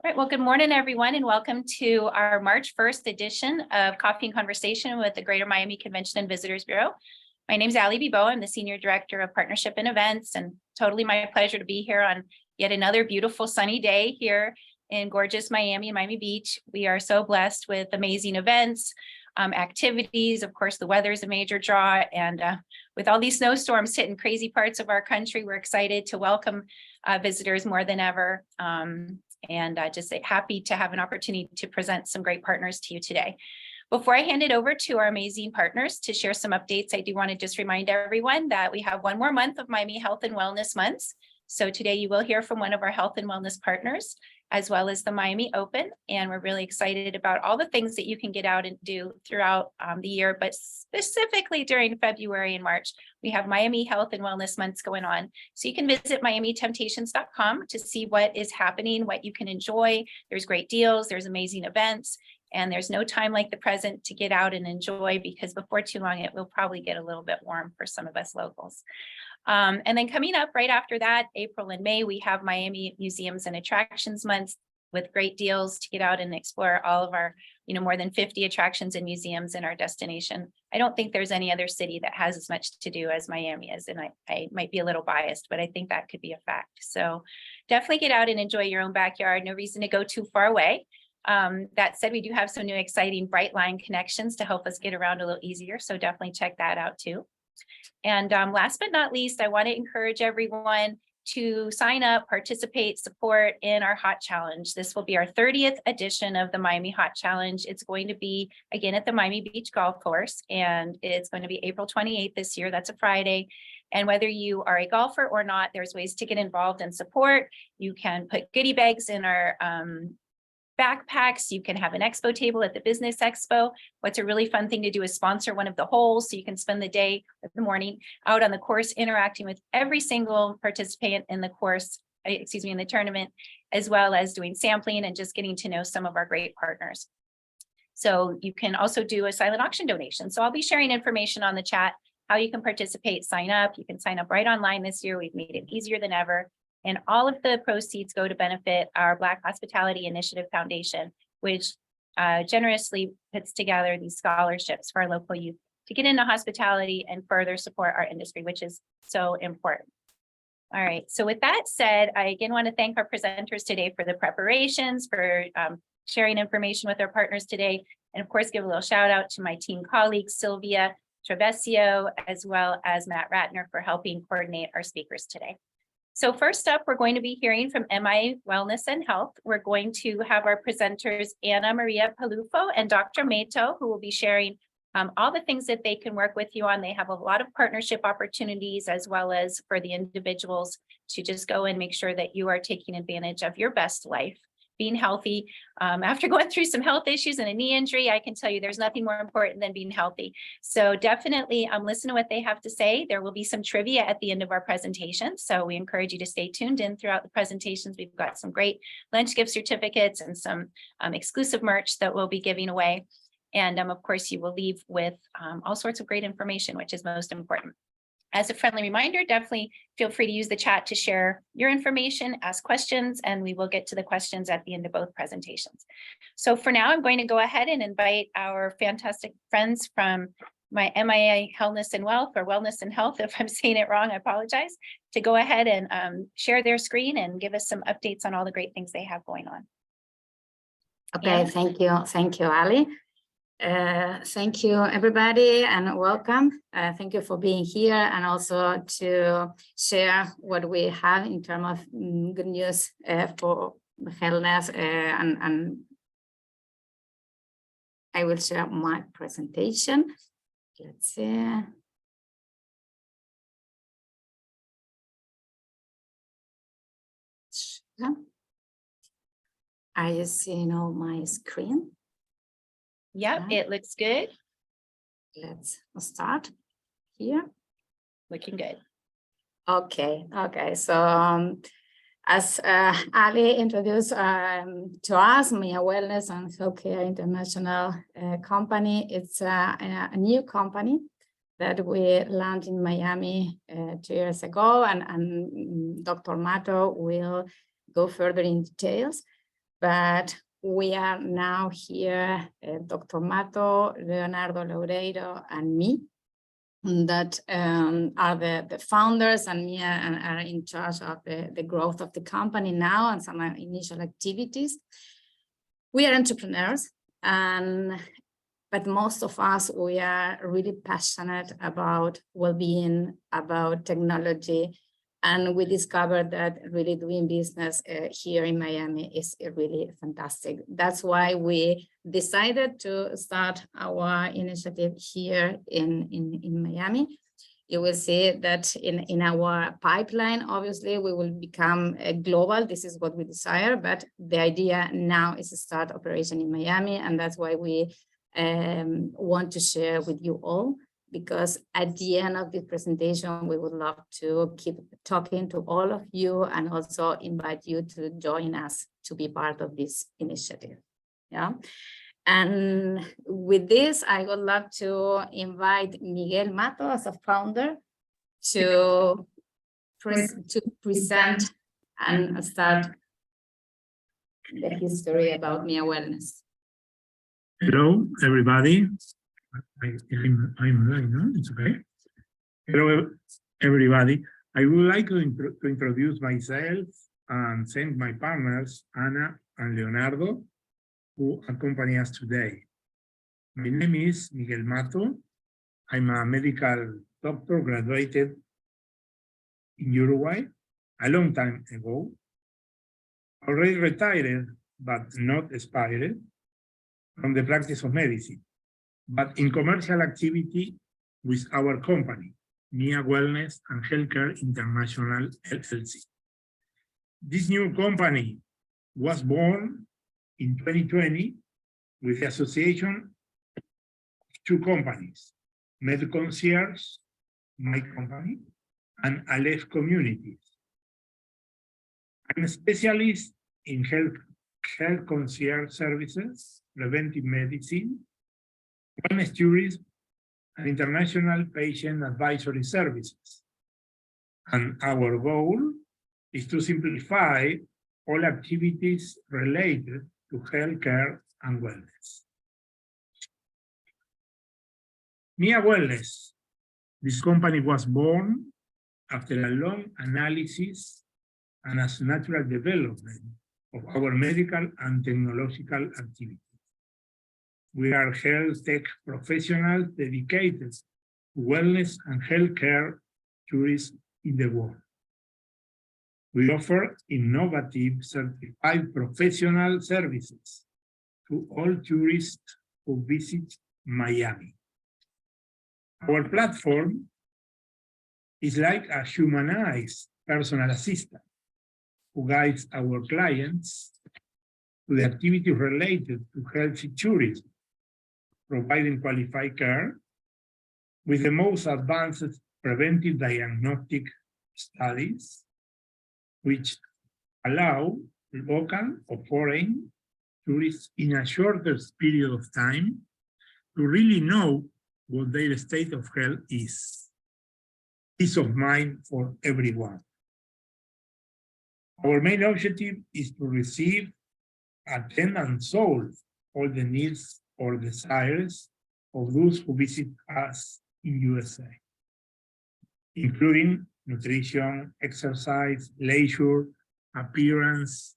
All right, well, good morning, everyone, and welcome to our March 1st edition of Coffee and Conversation with the Greater Miami Convention and Visitors Bureau. My name is Ali Bibo. I'm the Senior Director of Partnership and Events, and totally my pleasure to be here on yet another beautiful sunny day here in gorgeous Miami and Miami Beach. We are so blessed with amazing events, activities. Of course, the weather is a major draw, and with all these snowstorms hitting crazy parts of our country, we're excited to welcome visitors more than ever. And just happy to have an opportunity to present some great partners to you today. Before I hand it over to our amazing partners to share some updates, I do want to just remind everyone that we have one more month of Miami Health and Wellness Months. So today you will hear from one of our health and wellness partners, as well as the Miami Open. And we're really excited about all the things that you can get out and do throughout the year, but specifically during February and March, we have Miami Health and Wellness Months going on. So you can visit miamitemptations.com to see what is happening, what you can enjoy. There's great deals, there's amazing events, and there's no time like the present to get out and enjoy, because before too long, it will probably get a little bit warm for some of us locals. And then coming up right after that, April and May, we have Miami Museums and Attractions Months with great deals to get out and explore all of our, more than 50 attractions and museums in our destination. I don't think there's any other city that has as much to do as Miami is, and I might be a little biased, but I think that could be a fact. So definitely get out and enjoy your own backyard. No reason to go too far away. That said, we do have some new exciting Bright Line connections to help us get around a little easier. So definitely check that out too. And last but not least, I want to encourage everyone to sign up, participate, support in our Hot Challenge. This will be our 30th edition of the Miami Hot Challenge. It's going to be, again, at the Miami Beach Golf Course, and it's going to be April 28th this year. That's a Friday. And whether you are a golfer or not, there's ways to get involved and support. You can put goodie bags in our backpacks. You can have an expo table at the business expo. What's a really fun thing to do is sponsor one of the holes, so you can spend the day or the morning out on the course interacting with every single participant in the course, in the tournament, as well as doing sampling and just getting to know some of our great partners. So you can also do a silent auction donation. So I'll be sharing information on the chat, how you can participate, sign up. You can sign up right online this year. We've made it easier than ever. And all of the proceeds go to benefit our Black Hospitality Initiative Foundation, which generously puts together these scholarships for our local youth to get into hospitality and further support our industry, which is so important. All right, so with that said, I again want to thank our presenters today for the preparations, for sharing information with our partners today, and of course, give a little shout out to my team colleagues, Sylvia Travesio, as well as Matt Ratner, for helping coordinate our speakers today. So first up, we're going to be hearing from MiaWellness and Health. We're going to have our presenters, Ana Maria Palufo and Dr. Meto, who will be sharing all the things that they can work with you on. They have a lot of partnership opportunities, as well as for the individuals to just go and make sure that you are taking advantage of your best life, being healthy. After going through some health issues and a knee injury, I can tell you there's nothing more important than being healthy. So definitely listen to what they have to say. There will be some trivia at the end of our presentation. So we encourage you to stay tuned in throughout the presentations. We've got some great lunch gift certificates and some exclusive merch that we'll be giving away. And of course, you will leave with all sorts of great information, which is most important. As a friendly reminder, definitely feel free to use the chat to share your information, ask questions, and we will get to the questions at the end of both presentations. So for now, I'm going to go ahead and invite our fantastic friends from my MIA Wellness and Wealth, or Wellness and Health. If I'm saying it wrong, I apologize, to go ahead and share their screen and give us some updates on all the great things they have going on. Okay, thank you, Ali. Thank you, everybody, and welcome. Thank you for being here, and also to share what we have in terms of good news for wellness. And I will share my presentation. Let's see. Are you seeing all my screen? Yep, it looks good. Let's start here. Looking good. Okay. So as Ali introduced to us, MiaWellness and Healthcare International company. It's a new company that we launched in Miami 2 years ago, and Dr. Mato will go further in details. but we are now here, Dr. Mato, Leonardo Loureiro, and me, that are the founders, and Mia and are in charge of the growth of the company now and some initial activities. We are entrepreneurs, but most of us, we are really passionate about well-being, about technology, and we discovered that really doing business here in Miami is really fantastic. That's why we decided to start our initiative here in Miami. You will see that in our pipeline, obviously, we will become global. This is what we desire, but the idea now is to start operation in Miami, and that's why we want to share with you all, because at the end of this presentation, we would love to keep talking to all of you and also invite you to join us to be part of this initiative. Yeah. And with this, I would love to invite Miguel Mato as a founder to present and start the history about MiaWellness. Hello, everybody. I'm right, no? It's okay. Hello, everybody. I would like to introduce myself and thank my partners, Ana and Leonardo, who accompany us today. My name is Miguel Mato. I'm a medical doctor graduated in Uruguay a long time ago. Already retired, but not expired from the practice of medicine, but in commercial activity with our company, MiaWellness and Healthcare International LLC. This new company was born in 2020 with the association of two companies, MedConcierge, my company, and Aleph Communities. I'm a specialist in health concierge services, preventive medicine, wellness tourism, and international patient advisory services. And our goal is to simplify all activities related to healthcare and wellness. MiaWellness, this company was born after a long analysis and as natural development of our medical and technological activities. We are health tech professionals dedicated to wellness and healthcare tourism in the world. We offer innovative certified professional services to all tourists who visit Miami. Our platform is like a humanized personal assistant who guides our clients to the activities related to healthy tourism, providing qualified care with the most advanced preventive diagnostic studies, which allow local or foreign tourists in a shorter period of time to really know what their state of health is. Peace of mind for everyone. Our main objective is to receive, attend, and solve all the needs or desires of those who visit us in USA, including nutrition, exercise, leisure, appearance,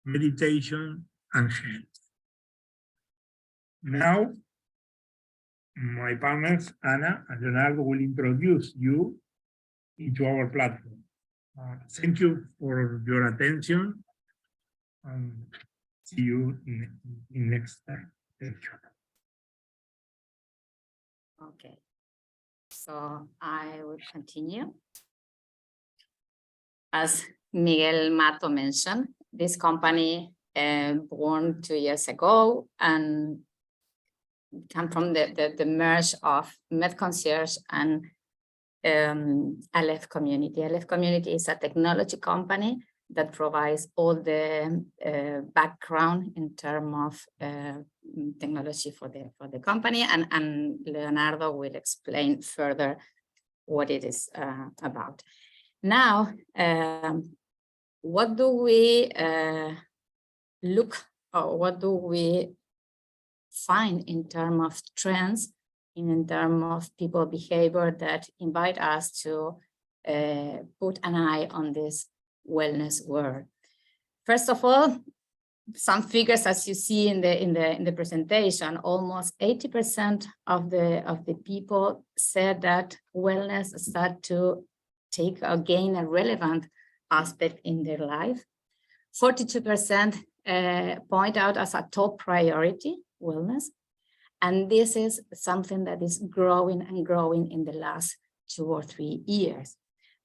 meditation, and health. Now, my partners, Ana and Leonardo, will introduce you into our platform. Thank you for your attention, and see you in next time. Thank you. Okay, so I will continue. As Miguel Mato mentioned, this company born 2 years ago and come from the merge of MedConcierge and Aleph Community. Aleph Community is a technology company that provides all the background in terms of technology for the company, and Leonardo will explain further what it is about. Now, what do we look what do we find in terms of trends, in terms of people behavior that invite us to put an eye on this wellness world. First of all, some figures, as you see in the presentation, almost 80% of the people said that wellness start to take or gain a relevant aspect in their life. 42% point out as a top priority, wellness. And this is something that is growing and growing in the last 2 or 3 years.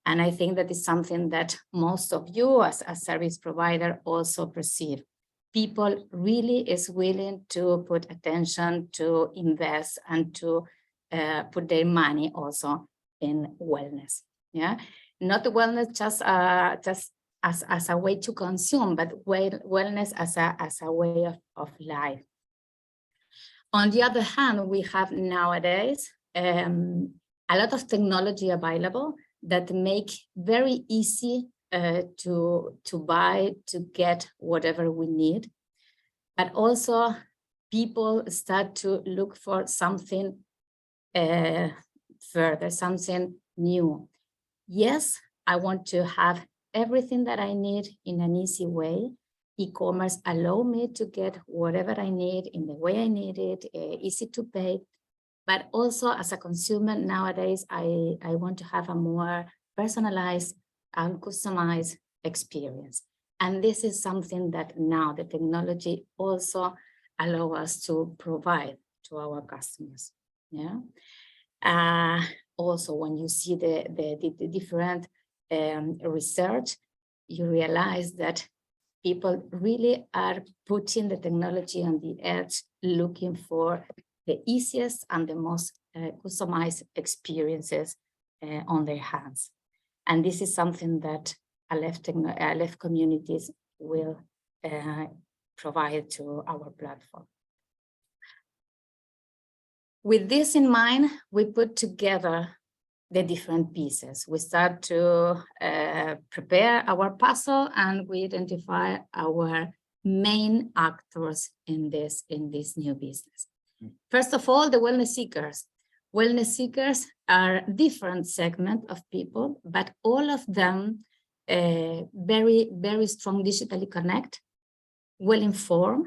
And I think that is something that most of you as a service provider also perceive. People really is willing to put attention, to invest, and to put their money also in wellness. Yeah, not wellness just as a way to consume, but wellness as a way of life. On the other hand, we have nowadays a lot of technology available that make very easy to buy, to get whatever we need. But also people start to look for something further, something new. Yes, I want to have everything that I need in an easy way. E-commerce allow me to get whatever I need in the way I need it, easy to pay. But also as a consumer nowadays, I want to have a more personalized and customized experience. And this is something that now the technology also allow us to provide to our customers. Yeah. Also, when you see the different research, you realize that people really are putting the technology on the edge, looking for the easiest and the most customized experiences on their hands. And this is something that left communities will provide to our platform. With this in mind, we put together the different pieces. We start to prepare our puzzle, and we identify our main actors in this new business. First of all, the wellness seekers. Wellness seekers are different segment of people, but all of them very, very strong digitally connect, well-informed,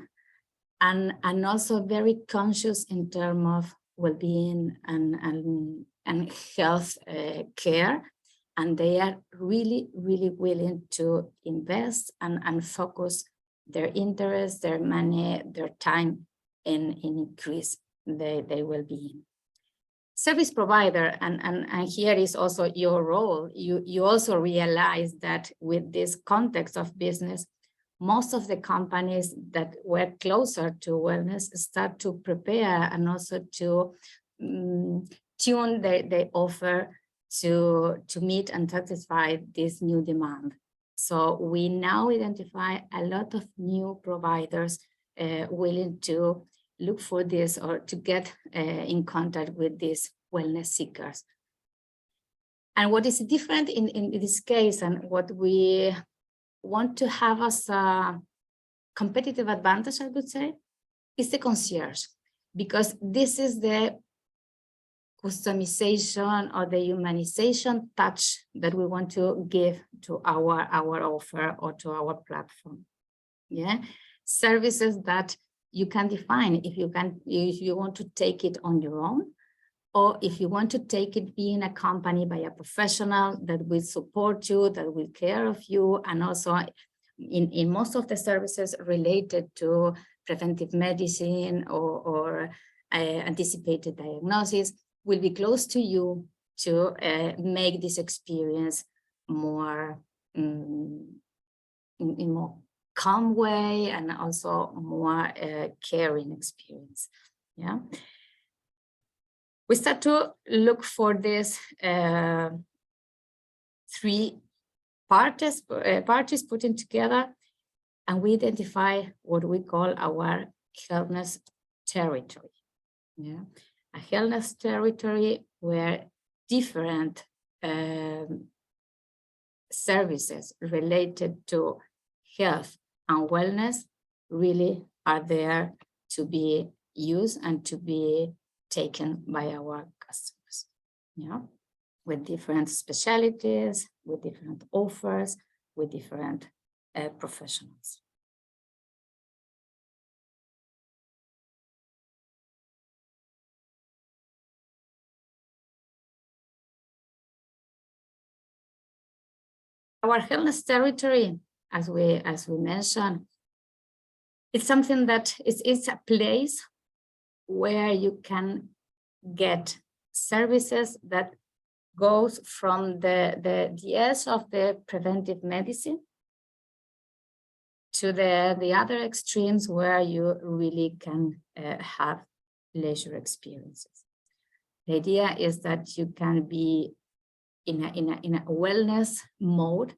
and also very conscious in terms of well-being and health care. And they are really, really willing to invest and focus their interest, their money, their time in increase their well-being. Service provider, and here is also your role. You also realize that with this context of business, most of the companies that were closer to wellness start to prepare and also to tune their offer to meet and satisfy this new demand. So we now identify a lot of new providers willing to look for this or to get in contact with these wellness seekers. And what is different in this case, and what we want to have as a competitive advantage, I would say, is the concierge, because this is the customization or the humanization touch that we want to give to our offer or to our platform. Yeah, services that you can define if you want to take it on your own, or if you want to take it being accompanied by a professional that will support you, that will care of you, and also in most of the services related to preventive medicine or anticipated diagnosis, will be close to you to make this experience more in more calm way, and also more caring experience. Yeah, we start to look for this 3 parties putting together, and we identify what we call our wellness territory. Yeah, a wellness territory where different services related to health and wellness really are there to be used and to be taken by our customers, yeah, with different specialties, with different offers, with different professionals. Our wellness territory, as we mentioned, it's something that it's a place where you can get services that goes from the edge of the preventive medicine to the other extremes where you really can have leisure experiences. The idea is that you can be in a wellness mode,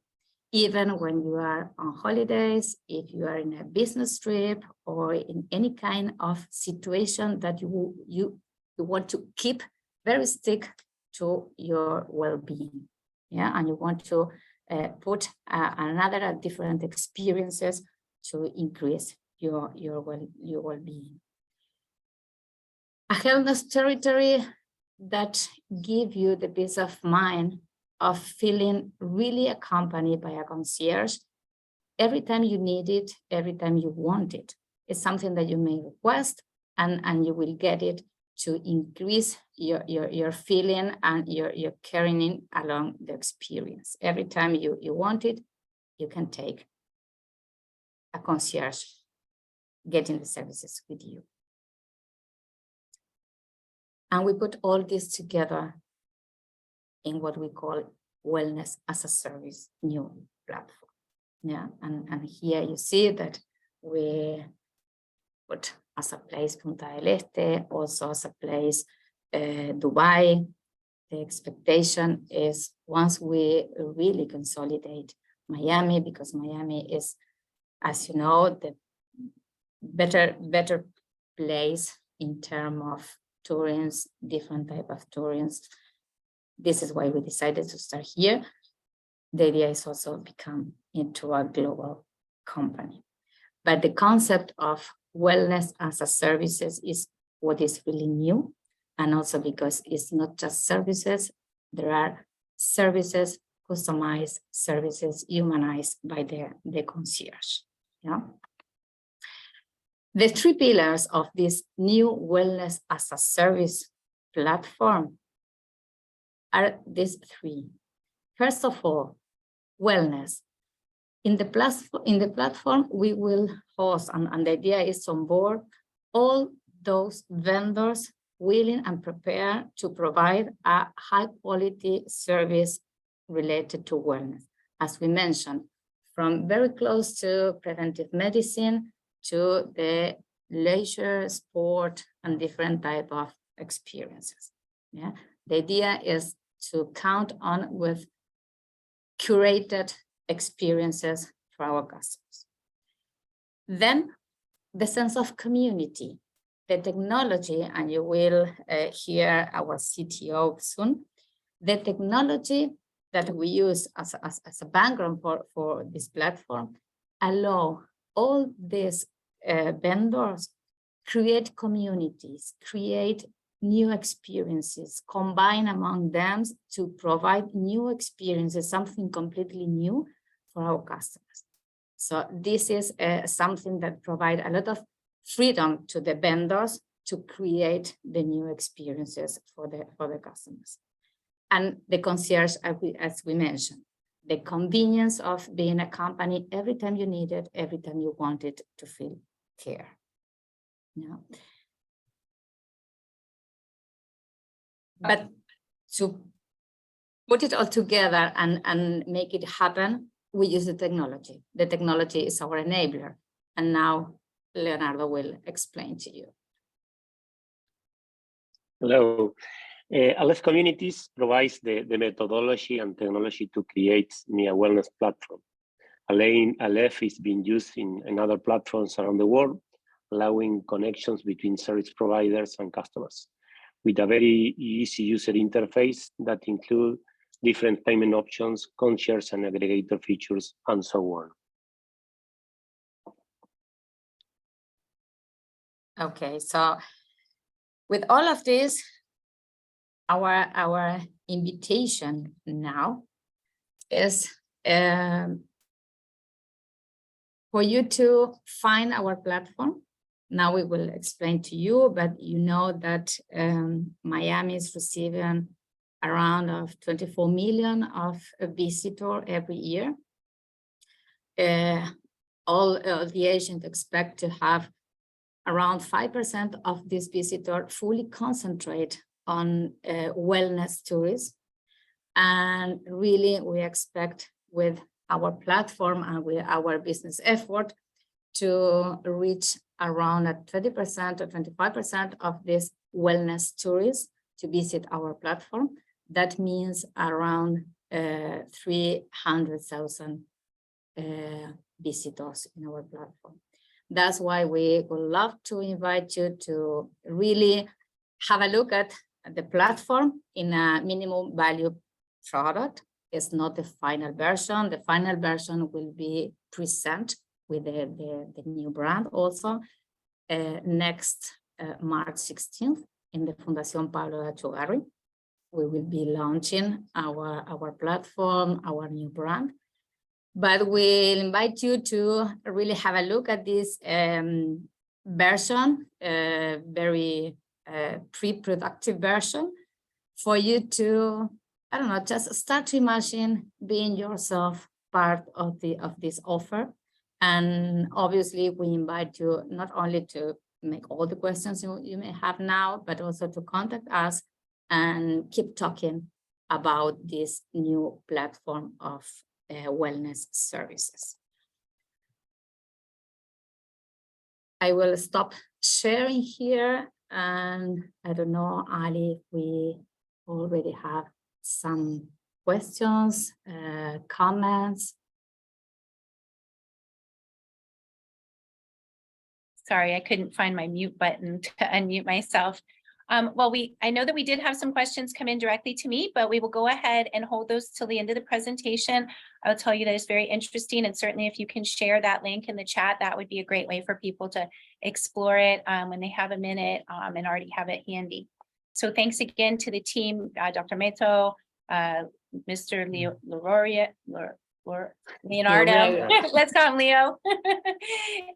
even when you are on holidays, if you are in a business trip, or in any kind of situation that you want to keep very stick to your well-being, yeah, and you want to put another different experiences to increase your well-being. A wellness territory that give you the peace of mind of feeling really accompanied by a concierge every time you need it, every time you want it. It's something that you may request, and you will get it to increase your feeling and your carrying along the experience. Every time you want it, you can take a concierge getting the services with you. And we put all this together in what we call Wellness as a Service new platform. Yeah, and here you see that we put as a place Punta del Este, also as a place Dubai. The expectation is once we really consolidate Miami, because Miami is, as you know, the better place in terms of tourism, different type of tourism. This is why we decided to start here. The idea is also become into a global company. But the concept of wellness as a services is what is really new. And also because it's not just services, there are services, customized services, humanized by the concierge. Yeah. The three pillars of this new wellness as a service platform are these three. First of all, wellness. In the platform, we will host, and the idea is to onboard all those vendors willing and prepared to provide a high quality service related to wellness. As we mentioned, from very close to preventive medicine to the leisure, sport, and different type of experiences. Yeah, the idea is to count on with curated experiences for our customers. Then the sense of community, the technology, and you will hear our CTO soon, the technology that we use as a background for this platform allow all these vendors create communities, create new experiences, combine among them to provide new experiences, something completely new for our customers. So this is something that provides a lot of freedom to the vendors to create the new experiences for the customers. And the concierge, as we mentioned, the convenience of being a company every time you need it, every time you want it to feel care. Yeah. But to put it all together and make it happen, we use the technology. The technology is our enabler. And now Leonardo will explain to you. Hello. Aleph Communities provides the methodology and technology to create MiaWellness platform. Aleph is being used in other platforms around the world, allowing connections between service providers and customers, with a very easy user interface that include different payment options, concierge and aggregator features, and so on. Okay, so with all of this, our invitation now is for you to find our platform. Now we will explain to you, but you know that Miami is receiving around of 24 million of visitors every year. All the agents expect to have around 5% of this visitor fully concentrate on wellness tourism. And really, we expect with our platform and with our business effort to reach around 30% or 25% of this wellness tourists to visit our platform. That means around 300,000 visitors in our platform. That's why we would love to invite you to really have a look at the platform in a minimum value product. It's not the final version. The final version will be presented with the new brand also next March 16th in the Fundación Pablo de Achugarri. We will be launching our platform, our new brand. But we'll invite you to really have a look at this version, very pre-productive version, for you to, I don't know, just start to imagine being yourself part of this offer. And obviously, we invite you not only to make all the questions you may have now, but also to contact us and keep talking about this new platform of wellness services. I will stop sharing here, and I don't know, Ali, if we already have some questions, comments. Sorry, I couldn't find my mute button to unmute myself. Well, I know that we did have some questions come in directly to me, but we will go ahead and hold those till the end of the presentation. I'll tell you that it's very interesting, and certainly if you can share that link in the chat, that would be a great way for people to explore it when they have a minute and already have it handy. So thanks again to the team, Dr. Meto, Mr. Leonardo, let's call him Leo.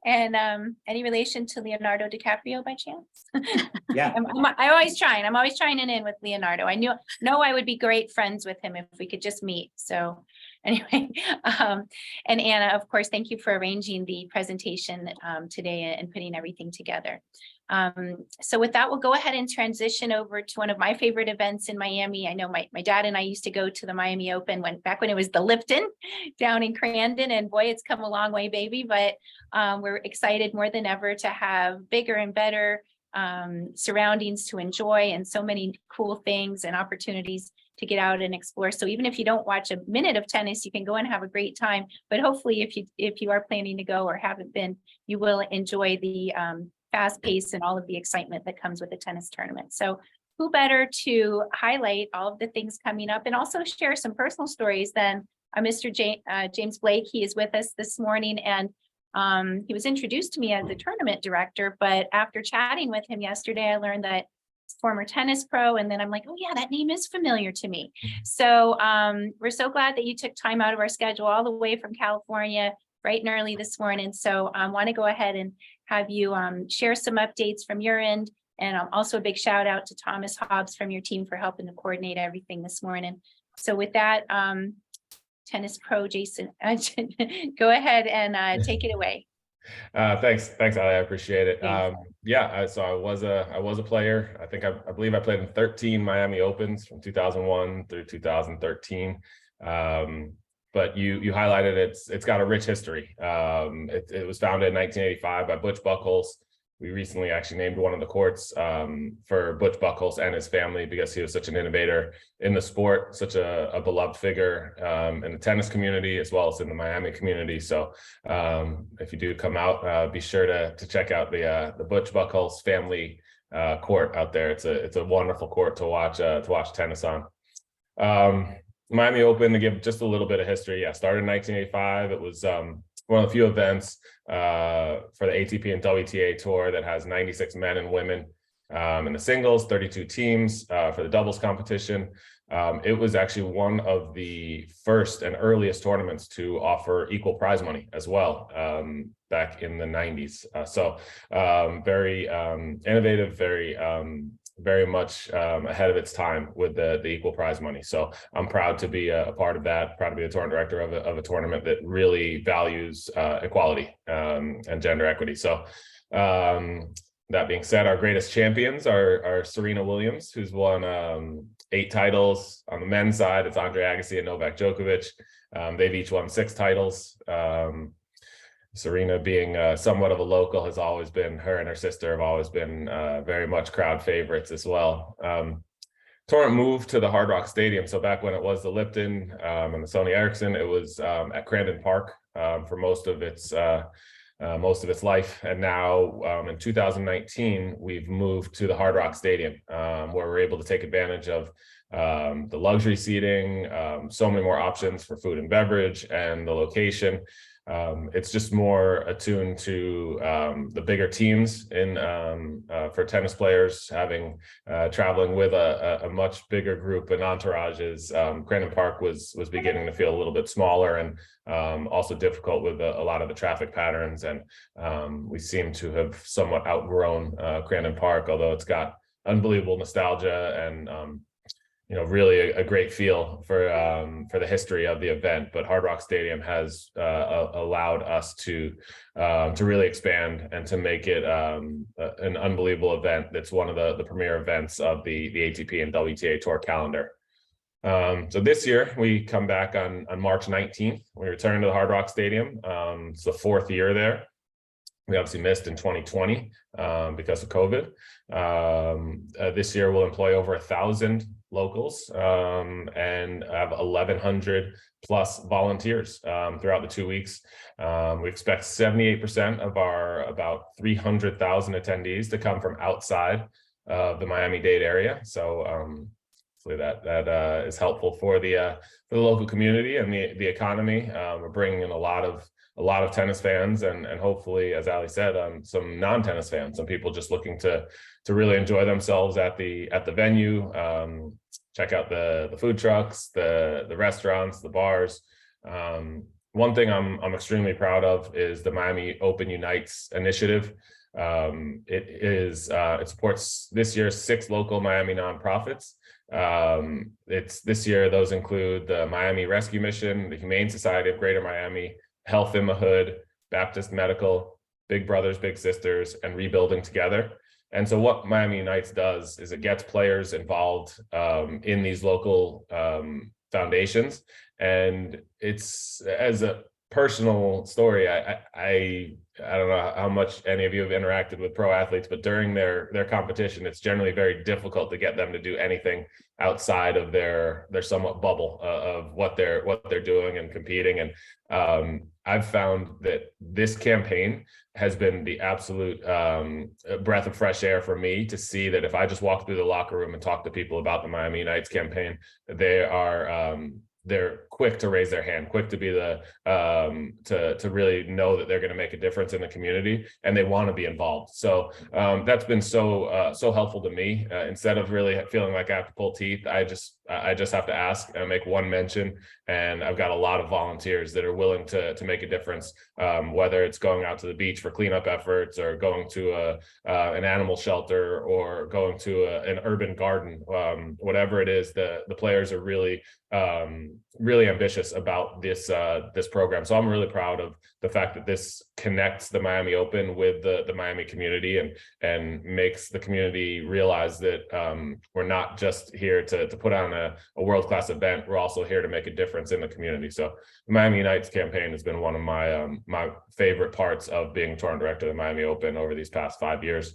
And any relation to Leonardo DiCaprio by chance? Yeah. I'm always trying it in with Leonardo. I know I would be great friends with him if we could just meet. So anyway, and Anna, of course, thank you for arranging the presentation today and putting everything together. So with that, we'll go ahead and transition over to one of my favorite events in Miami. I know my dad and I used to go to the Miami Open back when it was the Lipton down in Crandon, and boy, it's come a long way, baby. But we're excited more than ever to have bigger and better surroundings to enjoy, and so many cool things and opportunities to get out and explore. So even if you don't watch a minute of tennis, you can go and have a great time. But hopefully, if you are planning to go or haven't been, you will enjoy the fast pace and all of the excitement that comes with the tennis tournament. So who better to highlight all of the things coming up and also share some personal stories than Mr. James Blake. He is with us this morning, and he was introduced to me as the tournament director, but after chatting with him yesterday, I learned that he's former tennis pro, and then I'm like, oh yeah, that name is familiar to me. So we're so glad that you took time out of our schedule all the way from California bright and early this morning. So I want to go ahead and have you share some updates from your end. And also a big shout out to Thomas Hobbs from your team for helping to coordinate everything this morning. So with that, tennis pro Jason, go ahead and take it away. Thanks, Ali. I appreciate it. Yeah, so I was a player. I believe I played in 13 Miami Opens from 2001 through 2013. But you highlighted it's got a rich history. It was founded in 1985 by Butch Buchholz. We recently actually named one of the courts for Butch Buchholz and his family because he was such an innovator in the sport, such a beloved figure in the tennis community as well as in the Miami community. So if you do come out, be sure to check out the Butch Buchholz family court out there. It's a wonderful court to watch tennis on. Miami Open, to give just a little bit of history, started in 1985. It was one of the few events for the ATP and WTA tour that has 96 men and women in the singles, 32 teams for the doubles competition. It was actually one of the first and earliest tournaments to offer equal prize money as well, back in the 90s. So very innovative, very much ahead of its time with the equal prize money. So I'm proud to be a part of that, proud to be the tournament director of a tournament that really values equality and gender equity. So that being said, our greatest champions are Serena Williams, who's won 8 titles. On the men's side, it's Andre Agassi and Novak Djokovic. They've each won 6 titles. Serena, being somewhat of a local, has always been, her and her sister have always been very much crowd favorites as well. Tournament moved to the Hard Rock Stadium. So back when it was the Lipton and the Sony Ericsson, it was at Crandon Park for most of its life. And now in 2019, we've moved to the Hard Rock Stadium, where we're able to take advantage of the luxury seating, so many more options for food and beverage, and the location. It's just more attuned to the bigger teams for tennis players, having traveling with a much bigger group and entourages. Crandon Park was beginning to feel a little bit smaller, and also difficult with a lot of the traffic patterns. And we seem to have somewhat outgrown Crandon Park, although it's got unbelievable nostalgia and really a great feel for the history of the event. But Hard Rock Stadium has allowed us to really expand and to make it an unbelievable event. That's one of the premier events of the ATP and WTA Tour calendar. So this year we come back on March 19th. We return to the Hard Rock Stadium. It's the 4th year there. We obviously missed in 2020 because of COVID. This year we'll employ over 1,000 locals and have 1,100 plus volunteers throughout the 2 weeks. We expect 78% of our about 300,000 attendees to come from outside of the Miami-Dade area. So hopefully that is helpful for the local community and the economy. We're bringing in a lot of tennis fans, and hopefully, as Ali said, some non-tennis fans, some people just looking to really enjoy themselves at the venue, check out the food trucks, the restaurants, the bars. One thing I'm extremely proud of is the Miami Open Unites initiative. It supports this year's 6 local Miami nonprofits. This year, those include the Miami Rescue Mission, the Humane Society of Greater Miami, Health in the Hood, Baptist Medical, Big Brothers Big Sisters, and Rebuilding Together. And so what Miami Unites does is it gets players involved in these local foundations. And it's, as a personal story, I don't know how much any of you have interacted with pro athletes, but during their competition, it's generally very difficult to get them to do anything outside of their somewhat bubble of what they're doing and competing. And I've found that this campaign has been the absolute breath of fresh air for me, to see that if I just walk through the locker room and talk to people about the Miami Unites campaign, they're quick to raise their hand, quick to be to really know that they're going to make a difference in the community, and they want to be involved. So that's been so helpful to me. Instead of really feeling like I have to pull teeth, I just have to ask and make one mention, and I've got a lot of volunteers that are willing to make a difference, whether it's going out to the beach for cleanup efforts, or going to an animal shelter, or going to an urban garden. Whatever it is, the players are really ambitious about this program. So I'm really proud of the fact that this connects the Miami Open with the Miami community, and makes the community realize that we're not just here to put on a world-class event. We're also here to make a difference in the community. So the Miami Unites campaign has been one of my favorite parts of being tournament director of the Miami Open over these past 5 years.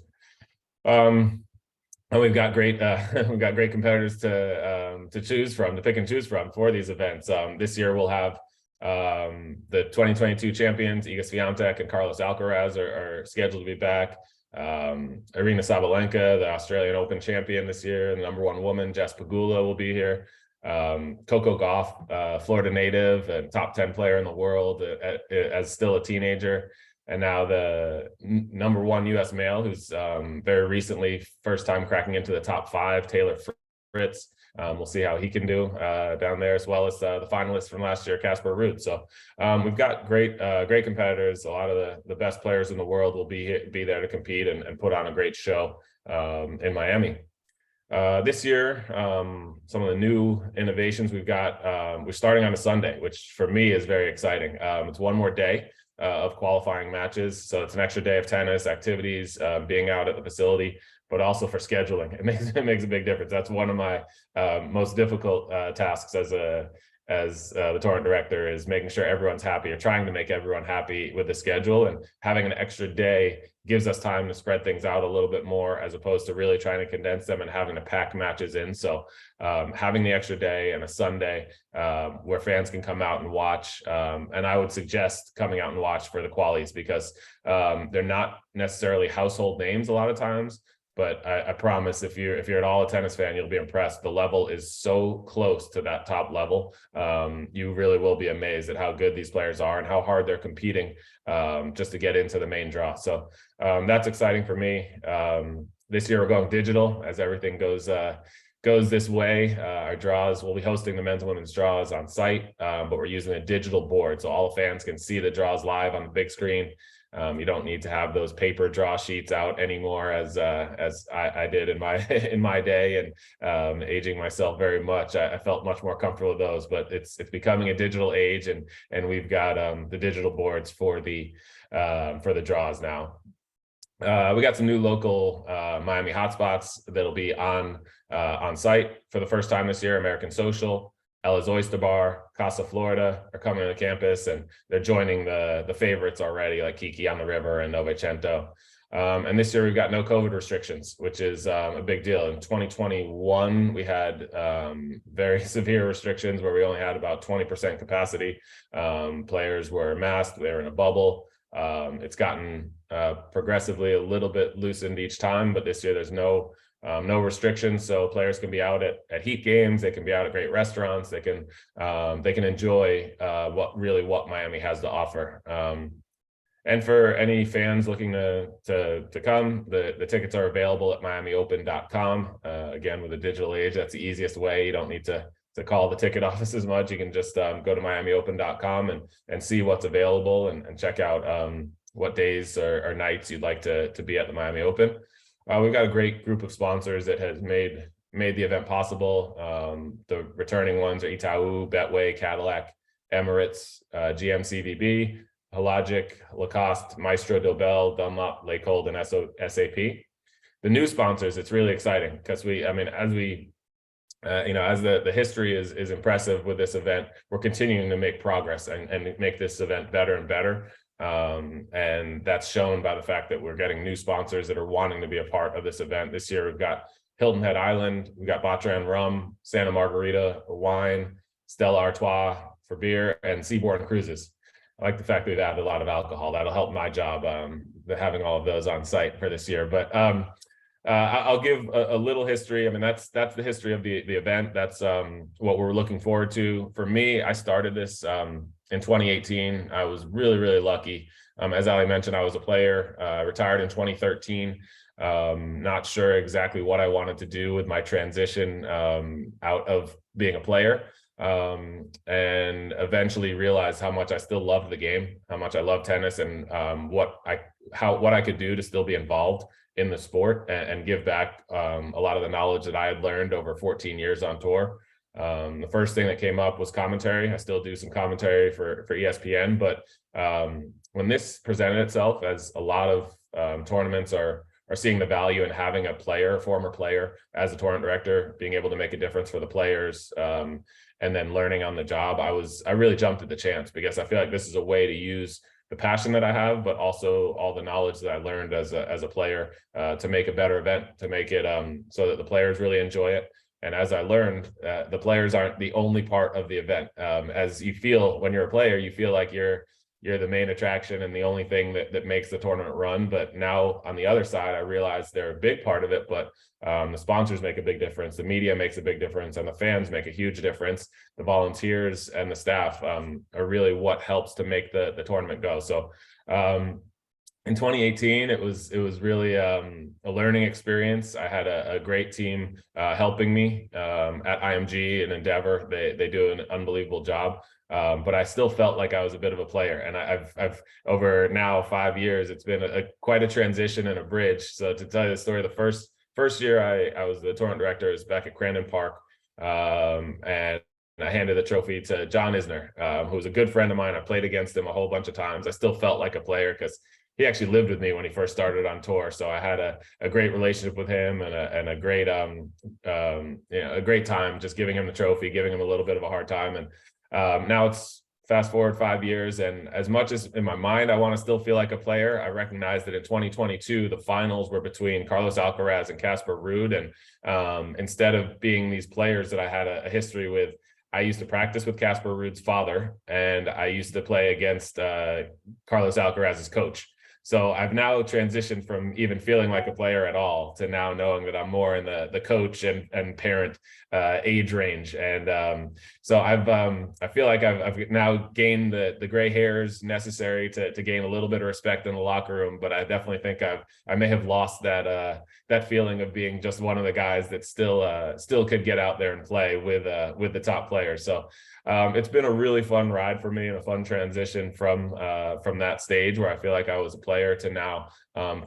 And we've got great competitors to pick and choose from for these events. This year we'll have the 2022 champions, Iga Swiatek and Carlos Alcaraz are scheduled to be back. Aryna Sabalenka, the Australian Open champion this year, the #1 woman, Jess Pegula, will be here. Coco Gauff, Florida native and top 10 player in the world as still a teenager. And now the #1 US male, who's very recently first time cracking into the top 5, Taylor Fritz. We'll see how he can do down there, as well as the finalists from last year, Casper Ruud. So we've got great competitors. A lot of the best players in the world will be there to compete and put on a great show in Miami. This year, some of the new innovations we've got, we're starting on a Sunday, which for me is very exciting. It's one more day of qualifying matches. So it's an extra day of tennis activities, being out at the facility, but also for scheduling. It makes a big difference. That's one of my most difficult tasks as the tournament director, is making sure everyone's happy, or trying to make everyone happy with the schedule. And having an extra day gives us time to spread things out a little bit more, as opposed to really trying to condense them and having to pack matches in. So having the extra day and a Sunday where fans can come out and watch, and I would suggest coming out and watch for the qualies, because they're not necessarily household names a lot of times. But I promise, if you're at all a tennis fan, you'll be impressed. The level is so close to that top level. You really will be amazed at how good these players are and how hard they're competing just to get into the main draw. So that's exciting for me. This year we're going digital, as everything goes this way. Our draws, we'll be hosting the men's and women's draws on site, but we're using a digital board, so all fans can see the draws live on the big screen. You don't need to have those paper draw sheets out anymore, as I did in my day, and aging myself very much. I felt much more comfortable with those, but it's becoming a digital age, and we've got the digital boards for the draws now. We got some new local Miami hotspots that'll be on site for the first time this year. American Social, Ella's Oyster Bar, Casa Florida are coming to the campus, and they're joining the favorites already, like Kiki on the River and Novecento. And this year we've got no COVID restrictions, which is a big deal. In 2021, we had very severe restrictions where we only had about 20% capacity. Players were masked, they were in a bubble. It's gotten progressively a little bit loosened each time, but this year there's no restrictions, so players can be out at Heat games, they can be out at great restaurants, they can enjoy what Miami has to offer. And for any fans looking to come, the tickets are available at MiaMiopen.com. Again, with the digital age, that's the easiest way. You don't need to call the ticket office as much. You can just go to MiaMiopen.com and see what's available, and check out what days or nights you'd like to be at the Miami Open. We've got a great group of sponsors that has made the event possible. The returning ones are Itaú, Betway, Cadillac, Emirates, GMCVB, Hologic, Lacoste, Maestro, Dobel, Dunlop, Lakehold, and SAP. The new sponsors, it's really exciting, because as the history is impressive with this event, we're continuing to make progress and make this event better and better. And that's shown by the fact that we're getting new sponsors that are wanting to be a part of this event. This year we've got Hilton Head Island, we've got Botran Rum, Santa Margarita Wine, Stella Artois for beer, and Seabourn Cruises. I like the fact that we've added a lot of alcohol. That'll help my job, having all of those on site for this year. But I'll give a little history. That's the history of the event. That's what we're looking forward to. For me, I started this in 2018. I was really, really lucky. As Ali mentioned, I was a player. I retired in 2013. Not sure exactly what I wanted to do with my transition out of being a player. And eventually realized how much I still loved the game, how much I love tennis, and what I could do to still be involved in the sport and give back a lot of the knowledge that I had learned over 14 years on tour. The first thing that came up was commentary. I still do some commentary for ESPN, but when this presented itself, as a lot of tournaments are seeing the value in having a former player as a tournament director, being able to make a difference for the players, and then learning on the job, I really jumped at the chance, because I feel like this is a way to use the passion that I have, but also all the knowledge that I learned as a player to make a better event, to make it so that the players really enjoy it. And as I learned, the players aren't the only part of the event. As you feel when you're a player, you feel like you're you're the main attraction and the only thing that makes the tournament run. But now on the other side, I realize they're a big part of it, but the sponsors make a big difference. The media makes a big difference, and the fans make a huge difference. The volunteers and the staff are really what helps to make the tournament go. So in 2018, it was really a learning experience. I had a great team helping me at IMG and Endeavor. They do an unbelievable job. But I still felt like I was a bit of a player, and I've over now 5 years, it's been quite a transition and a bridge. So to tell you the story, the first year I was the tournament director, is back at Crandon Park, and I handed the trophy to John Isner, who was a good friend of mine. I played against him a whole bunch of times. I still felt like a player because he actually lived with me when he first started on tour. So I had a great relationship with him, and a great a great time just giving him the trophy, giving him a little bit of a hard time. And now it's fast forward 5 years, and as much as in my mind I want to still feel like a player, I recognize that in 2022 the finals were between Carlos Alcaraz and Casper Ruud, and instead of being these players that I had a history with, I used to practice with Casper Ruud's father, and I used to play against Carlos Alcaraz's coach. So I've now transitioned from even feeling like a player at all to now knowing that I'm more in the coach and parent age range. And so I feel like I've now gained the gray hairs necessary to gain a little bit of respect in the locker room. But I definitely think I may have lost that feeling of being just one of the guys that still could get out there and play with the top players. So it's been a really fun ride for me, and a fun transition from that stage where I feel like I was a player to now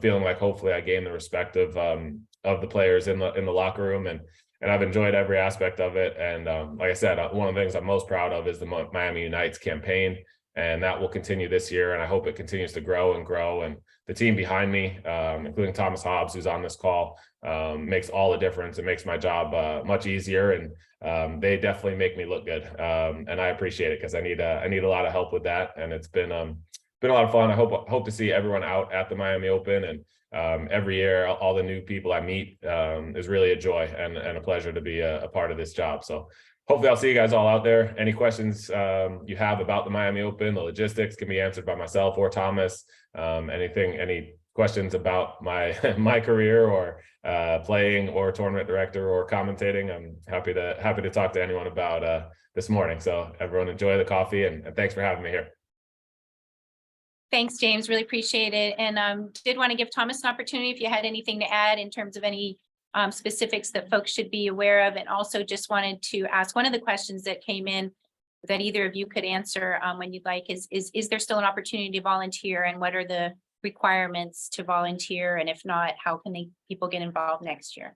feeling like hopefully I gain the respect of the players in the locker room, and I've enjoyed every aspect of it. And like I said, one of the things I'm most proud of is the Miami Unites campaign, and that will continue this year, and I hope it continues to grow and grow. And the team behind me, including Thomas Hobbs, who's on this call, makes all the difference. It makes my job much easier, and they definitely make me look good, and I appreciate it because I need a lot of help with that. And it's been a lot of fun. I hope to see everyone out at the Miami Open, and every year all the new people I meet is really a joy and a pleasure to be a part of this job. So hopefully I'll see you guys all out there. Any questions you have about the Miami Open, the logistics, can be answered by myself or Thomas. Any questions about my career or playing or tournament director or commentating, I'm happy to talk to anyone about this morning. So everyone enjoy the coffee, and thanks for having me here. Thanks, James. Really appreciate it. And did want to give Thomas an opportunity if you had anything to add in terms of any specifics that folks should be aware of. And also just wanted to ask one of the questions that came in that either of you could answer when you'd like is there still an opportunity to volunteer, and what are the requirements to volunteer? And if not, how can people get involved next year?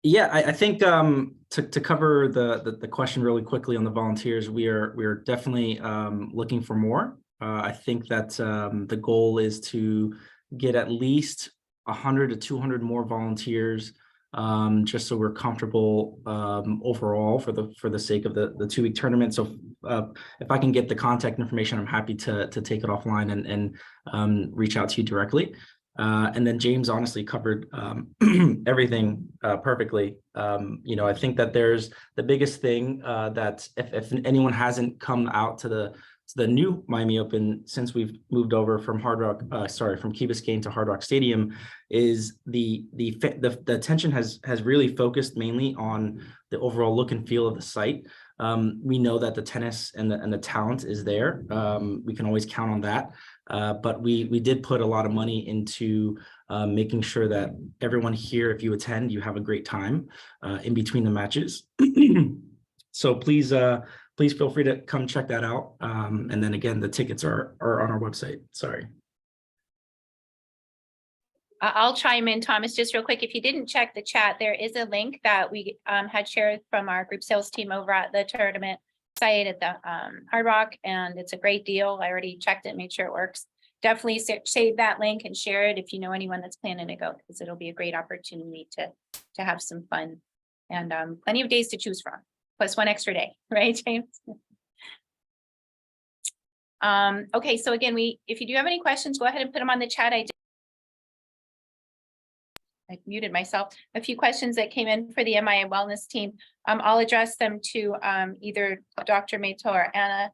Yeah, I think to cover the question really quickly on the volunteers, we are definitely looking for more. I think that the goal is to get at least 100 to 200 more volunteers, just so we're comfortable overall for the sake of the 2-week tournament. So if I can get the contact information, I'm happy to take it offline and reach out to you directly. And then James honestly covered everything perfectly. I think that there's the biggest thing that if anyone hasn't come out to the new Miami Open since we've moved over from from Key Biscayne to Hard Rock Stadium, is the attention has really focused mainly on the overall look and feel of the site. We know that the tennis and the talent is there. We can always count on that. But we did put a lot of money into making sure that everyone here, if you attend, you have a great time in between the matches. So please feel free to come check that out. And then again, the tickets are on our website. Sorry. I'll chime in, Thomas, just real quick. If you didn't check the chat, there is a link that we had shared from our group sales team over at the tournament site at the Hard Rock, and it's a great deal. I already checked it, made sure it works. Definitely save that link and share it if you know anyone that's planning to go, because it'll be a great opportunity to have some fun, and plenty of days to choose from, plus one extra day, right, James? Okay, so again, if you do have any questions, go ahead and put them on the chat. I muted myself. A few questions that came in for the MiaWellness team. I'll address them to either Dr. Mato or Anna.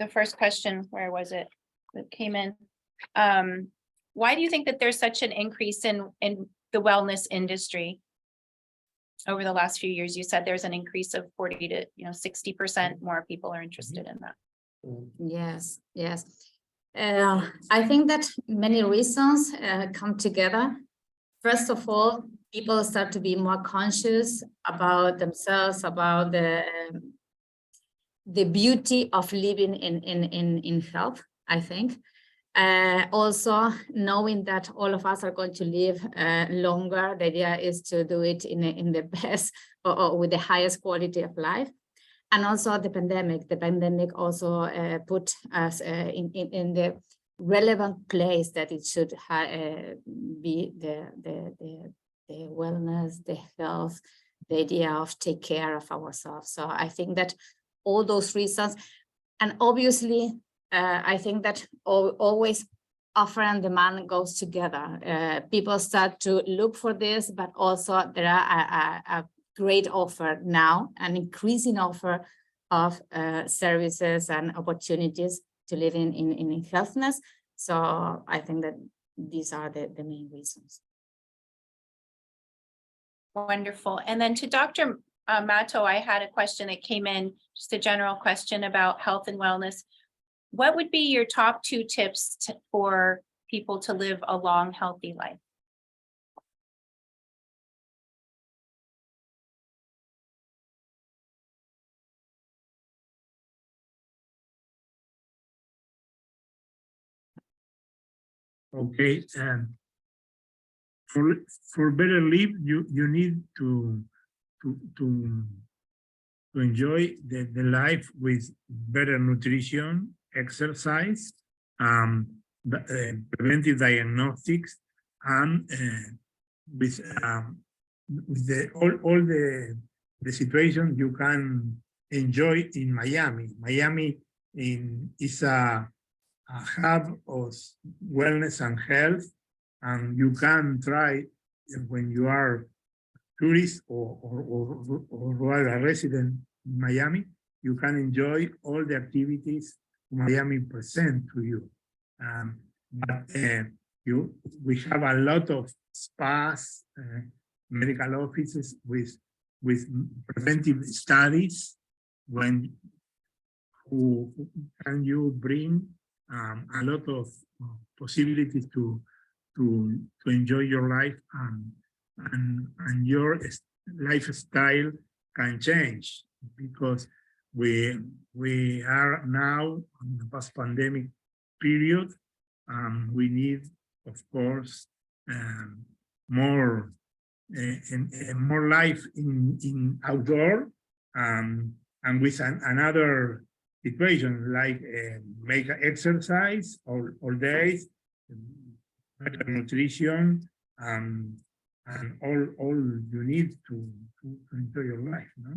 the first question, where was it that came in? Why do you think that there's such an increase in the wellness industry over the last few years? You said there's an increase of 40 to 60% more people are interested in that. Yes, yes. I think that many reasons come together. First of all, people start to be more conscious about themselves, about the beauty of living in health, I think. Also knowing that all of us are going to live longer, the idea is to do it in the best or with the highest quality of life. And also the pandemic also put us in the relevant place that it should be the wellness, the health, the idea of take care of ourselves. So I think that all those reasons, and obviously I think that always offer and demand goes together. People start to look for this, but also there are a great offer now, an increasing offer of services and opportunities to live in healthness. So I think that these are the main reasons. Wonderful. And then to Dr. Mato, I had a question that came in, just a general question about health and wellness. What would be your top 2 tips for people to live a long, healthy life? Okay, and for better live, you need to enjoy the life with better nutrition, exercise, preventive diagnostics, and with all the situation you can enjoy in Miami. Miami is a hub of wellness and health, and you can try when you are tourist or a resident in Miami, you can enjoy all the activities Miami present to you. But we have a lot of spas, medical offices with preventive studies who can you bring a lot of possibilities to enjoy your life, and your lifestyle can change, because we are now in the post-pandemic period. We need, of course, more life in outdoor, and with another situation like make exercise all days, better nutrition, and all you need to enjoy your life, no?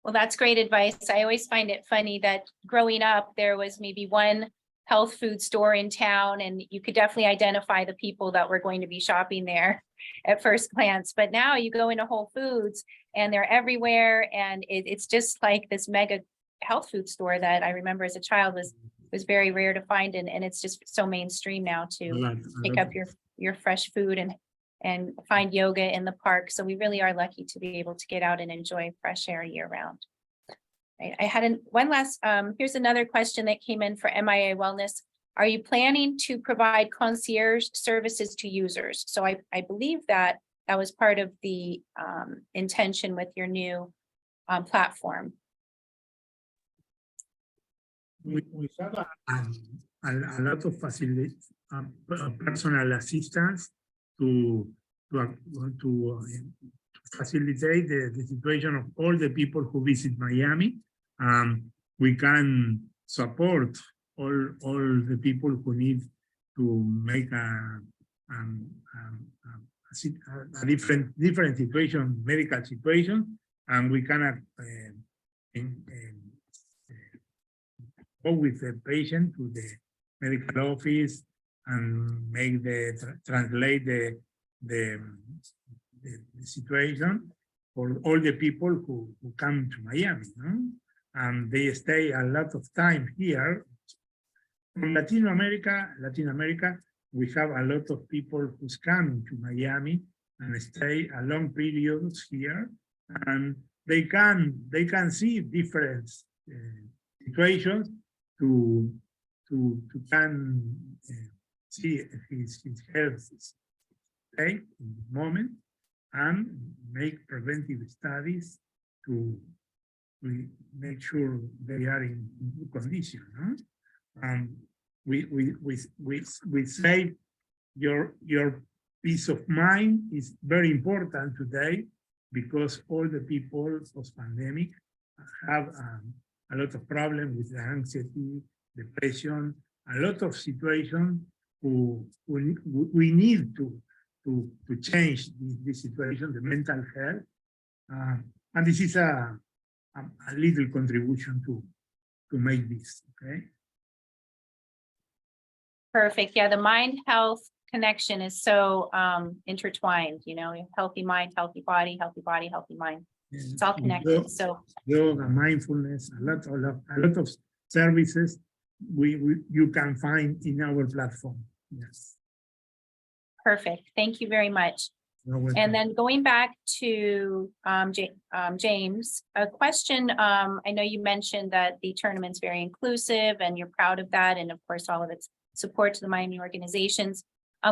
Well, that's great advice. I always find it funny that growing up, there was maybe one health food store in town, and you could definitely identify the people that were going to be shopping there at first glance. But now you go into Whole Foods and they're everywhere, and it's just like this mega health food store that I remember as a child was very rare to find, and it's just so mainstream now to pick up your fresh food and find yoga in the park. So we really are lucky to be able to get out and enjoy fresh air year round. Right. I had one last, here's another question that came in for MiaWellness. Are you planning to provide concierge services to users? So I believe that was part of the intention with your new platform. We have a lot of facilities, personal assistance to facilitate the situation of all the people who visit Miami. We can support all the people who need to make a different situation, medical situation, and we can go with the patient to the medical office and make translate the situation for all the people who come to Miami, no? and they stay a lot of time here. In Latin America, we have a lot of people who's coming to Miami and stay a long periods here, and they can see different situations to can see his health state in the moment and make preventive studies to make sure they are in good condition. No? We say your peace of mind is very important today, because all the people post-pandemic have a lot of problems with the anxiety, depression, a lot of situations we need to change this situation, the mental health. And this is a little contribution to make this, okay? Perfect. Yeah, the mind health connection is so intertwined, you know, healthy mind, healthy body, healthy mind. It's all connected. So yoga, mindfulness, a lot of services you can find in our platform. Yes. perfect. Thank you very much. And then going back to James, a question. I know you mentioned that the tournament's very inclusive and you're proud of that, and of course all of its support to the Miami organizations.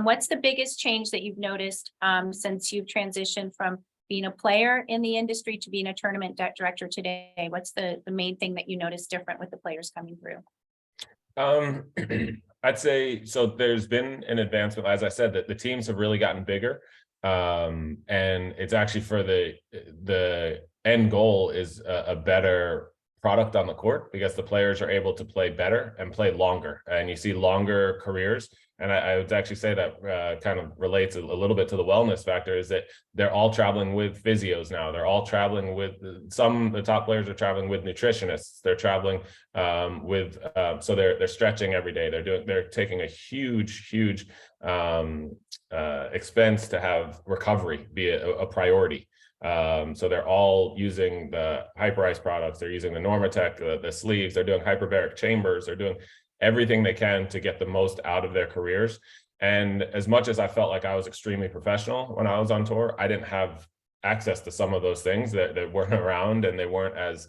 What's the biggest change that you've noticed since you've transitioned from being a player in the industry to being a tournament director today? What's the main thing that you noticed different with the players coming through? I'd say, so there's been an advancement, as I said, that the teams have really gotten bigger. And it's actually for the end goal is a better product on the court, because the players are able to play better and play longer, and you see longer careers. And I would actually say that kind of relates a little bit to the wellness factor, is that they're all traveling with physios now. They're all traveling with the top players are traveling with nutritionists. They're traveling with so they're stretching every day. They're taking a huge expense to have recovery be a priority. So they're all using the Hyperice products. They're using the Normatec, the sleeves. They're doing hyperbaric chambers. They're doing everything they can to get the most out of their careers. And as much as I felt like I was extremely professional when I was on tour, I didn't have access to some of those things that weren't around, and they weren't as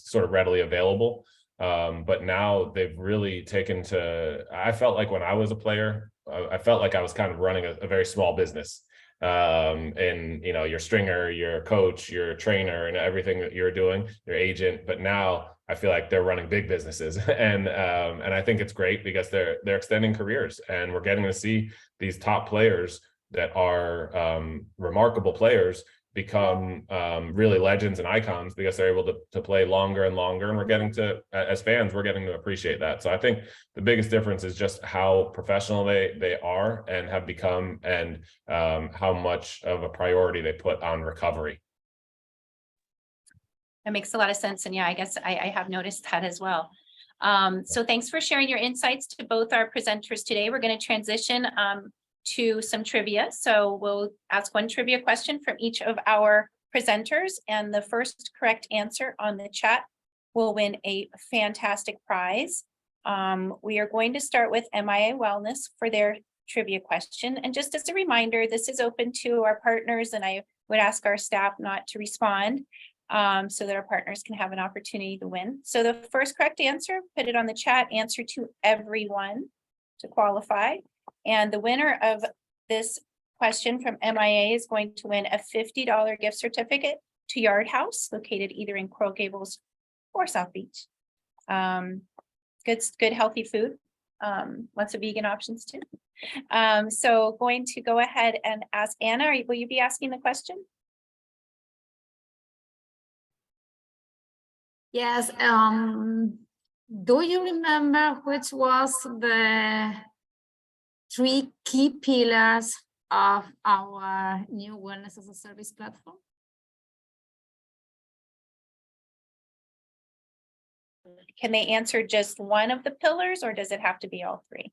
sort of readily available. But now they've really taken to, I felt like when I was a player, I felt like I was kind of running a very small business. And you know, your stringer, your coach, your trainer, and everything that you're doing, your agent. But now I feel like they're running big businesses, and I think it's great because they're extending careers, and we're getting to see these top players that are remarkable players become really legends and icons, because they're able to play longer and longer, and we're getting to, as fans, we're getting to appreciate that. So I think the biggest difference is just how professional they are and have become, and how much of a priority they put on recovery. That makes a lot of sense. And yeah, I guess I have noticed that as well. So thanks for sharing your insights to both our presenters today. We're going to transition to some trivia. So we'll ask one trivia question from each of our presenters, and the first correct answer on the chat will win a fantastic prize. We are going to start with MiaWellness for their trivia question. And just as a reminder, this is open to our partners, and I would ask our staff not to respond so that our partners can have an opportunity to win. So the first correct answer, put it on the chat, answer to everyone to qualify. And the winner of this question from MIA is going to win a $50 gift certificate to Yard House, located either in Coral Gables or South Beach. Good healthy food. Lots of vegan options too. So going to go ahead and ask Anna, will you be asking the question? Yes. Do you remember which was the 3 key pillars of our new Wellness as a Service platform? Can they answer just one of the pillars, or does it have to be all 3?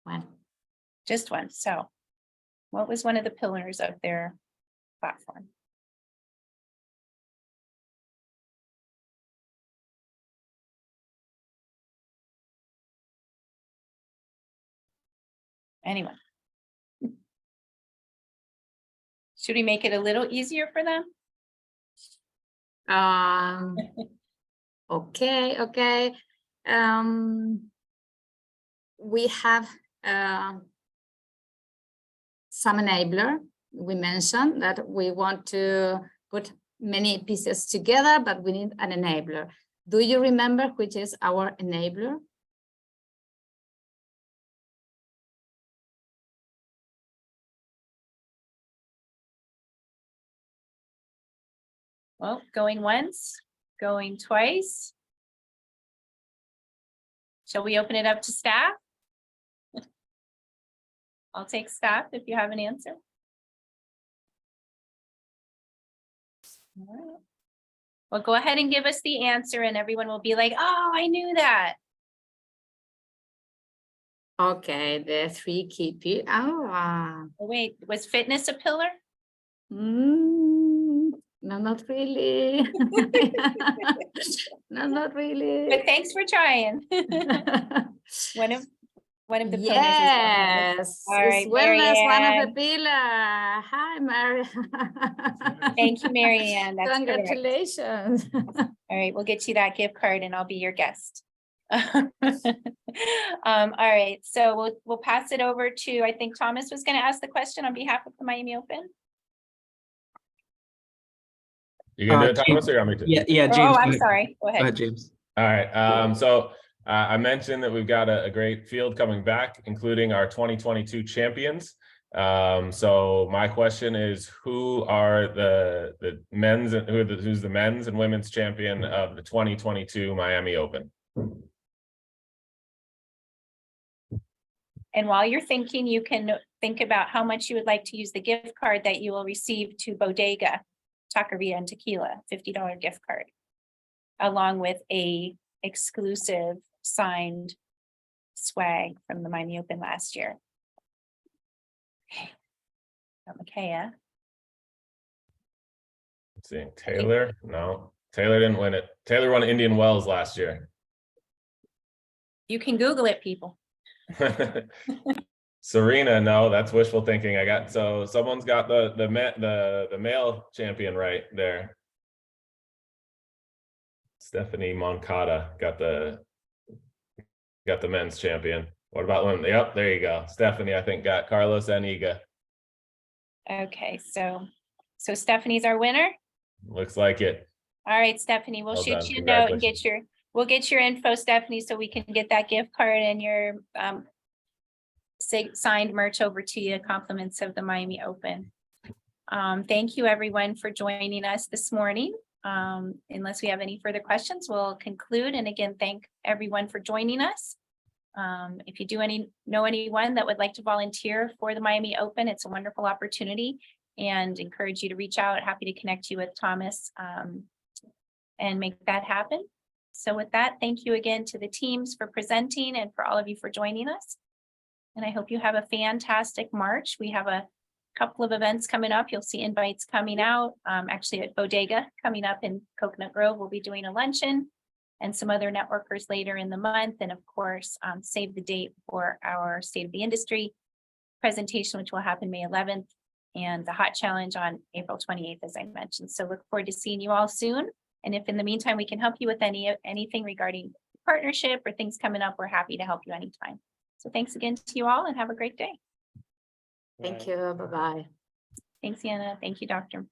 One. Just one. So what was one of the pillars of their platform? Anyone? Should we make it a little easier for them? Okay. We have some enabler. We mentioned that we want to put many pieces together, but we need an enabler. Do you remember which is our enabler? Well, going once, going twice. Shall we open it up to staff? I'll take staff if you have an answer. All right. Well, go ahead and give us the answer and everyone will be like, oh, I knew that. Okay, the 3 key pieces. Oh, wait, was fitness a pillar? No, not really. No, not really. But thanks for trying. One of the pillars. Yes, All right, is wellness one of the Marianne. pillars. Hi, Mary. Thank you, Marianne. That's correct. Congratulations. All right, we'll get you that gift card and I'll be your guest. All right, so we'll pass it over to, I think Thomas was going to ask the question on behalf of the Miami Open. You gonna do it, James, Thomas, or you want me to? Yeah, James. Oh, go I'm ahead. sorry. Go Go ahead. ahead, James. All right. So I mentioned that we've got a great field coming back, including our 2022 champions. So my question is, who are the men's and who's the men's and women's champion of the 2022 Miami Open? And while you're thinking, you can think about how much you would like to use the gift card that you will receive to Bodega, Taqueria and Tequila, $50 gift card, along with a exclusive signed swag from the Miami Open last year. Okay. Makaya. Let's see, Taylor. No, Taylor didn't win it. Taylor won Indian Wells last year. You can Google it, people. Serena, no, that's wishful thinking. So someone's got the male champion right there. Stephanie Moncada got the men's champion. What about women? Yep, there you go. Stephanie, I think, got Carlos Aniga. Okay, so Stephanie's our winner. Looks like it. All right, Stephanie, we'll Well shoot done. you a note and Congratulations. we'll get your info, Stephanie, so we can get that gift card and your signed merch over to you, compliments of the Miami Open. Thank you everyone for joining us this morning. Unless we have any further questions, we'll conclude. And again, thank everyone for joining us. If you do know anyone that would like to volunteer for the Miami Open, it's a wonderful opportunity and encourage you to reach out. Happy to connect you with Thomas and make that happen. So with that, thank you again to the teams for presenting and for all of you for joining us. And I hope you have a fantastic March. We have a couple of events coming up. You'll see invites coming out. Actually at Bodega coming up in Coconut Grove, we'll be doing a luncheon and some other networkers later in the month. And of course, save the date for our State of the Industry presentation, which will happen May 11th, and the Hot Challenge on April 28th, as I mentioned. So look forward to seeing you all soon. And if in the meantime, we can help you with anything regarding partnership or things coming up, we're happy to help you anytime. So thanks again to you all and have a great day. Thank you. Bye-bye. Thanks, Anna. Thank you, Dr.